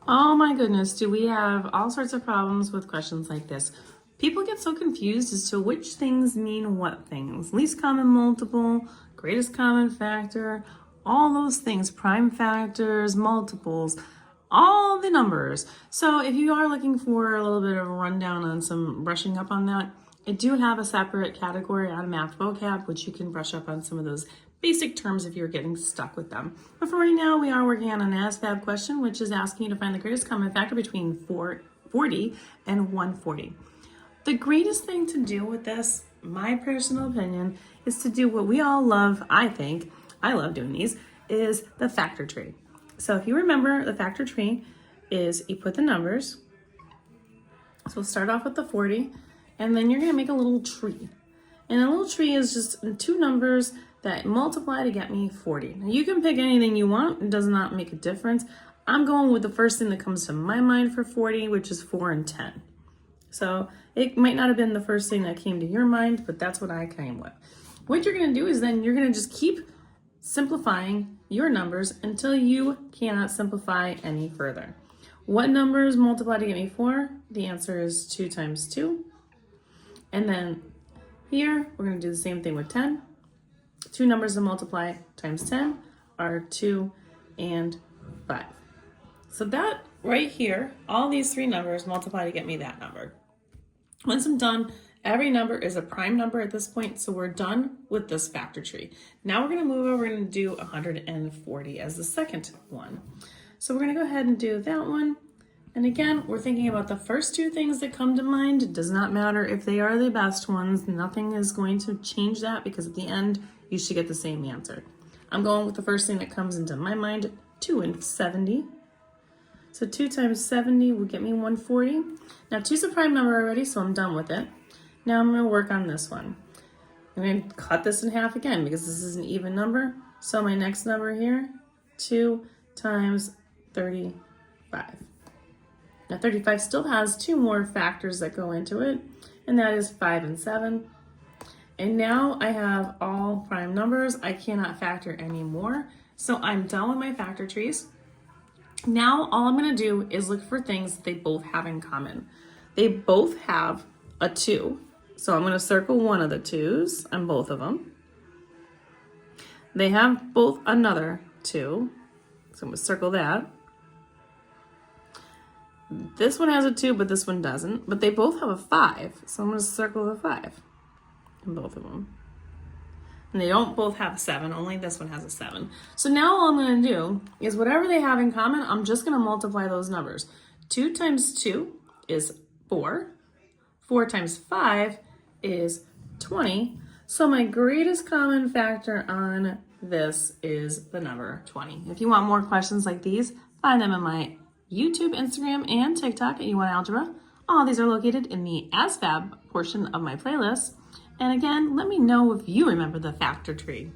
Oh my goodness, do we have all sorts of problems with questions like this. People get so confused as to which things mean what things. Least common multiple, greatest common factor, all those things, prime factors, multiples, all the numbers. So if you are looking for a little bit of a rundown on some brushing up on that, I do have a separate category on math vocab, which you can brush up on some of those basic terms if you're getting stuck with them. But for right now, we are working on an Asvab question, which is asking you to find the greatest common factor between 40 and 140. The greatest thing to do with this, my personal opinion, is to do what we all love, I think, I love doing these, is the factor tree. So if you remember, the factor tree is you put the numbers. So we'll start off with the 40, and then you're gonna make a little tree. And a little tree is just two numbers that multiply to get me 40. Now you can pick anything you want, it does not make a difference. I'm going with the first thing that comes to my mind for 40, which is 4 and 10. So it might not have been the first thing that came to your mind, but that's what I came with. What you're gonna do is then you're gonna just keep simplifying your numbers until you cannot simplify any further. What numbers multiply to get me 4? The answer is 2 times 2. And then here, we're gonna do the same thing with 10. Two numbers to multiply times 10 are 2 and 5. So that right here, all these three numbers multiply to get me that number. Once I'm done, every number is a prime number at this point, so we're done with this factor tree. Now we're gonna move over, we're gonna do 140 as the second one. So we're gonna go ahead and do that one. And again, we're thinking about the first two things that come to mind. It does not matter if they are the best ones. Nothing is going to change that because at the end, you should get the same answer. I'm going with the first thing that comes into my mind, 2 and 70. So 2 times 70 will get me 140. Now 2's a prime number already, so I'm done with it. Now I'm gonna work on this one. I'm gonna cut this in half again because this is an even number. So my next number here, 2 times 35. Now 35 still has two more factors that go into it, and that is 5 and 7. And now I have all prime numbers. I cannot factor anymore. So I'm done with my factor trees. Now all I'm gonna do is look for things they both have in common. They both have a 2. So I'm gonna circle one of the 2's on both of them. They have both another 2. So I'm gonna circle that. This one has a 2, but this one doesn't. But they both have a 5. So I'm gonna circle the 5 in both of them. And they don't both have a 7, only this one has a 7. So now all I'm gonna do is whatever they have in common, I'm just gonna multiply those numbers. 2 times 2 is 4. 4 times 5 is 20. So my greatest common factor on this is the number 20. If you want more questions like these, find them in my YouTube, Instagram, and TikTok at YouWantAlgebra. All these are located in the Asvab portion of my playlist. And again, let me know if you remember the factor tree.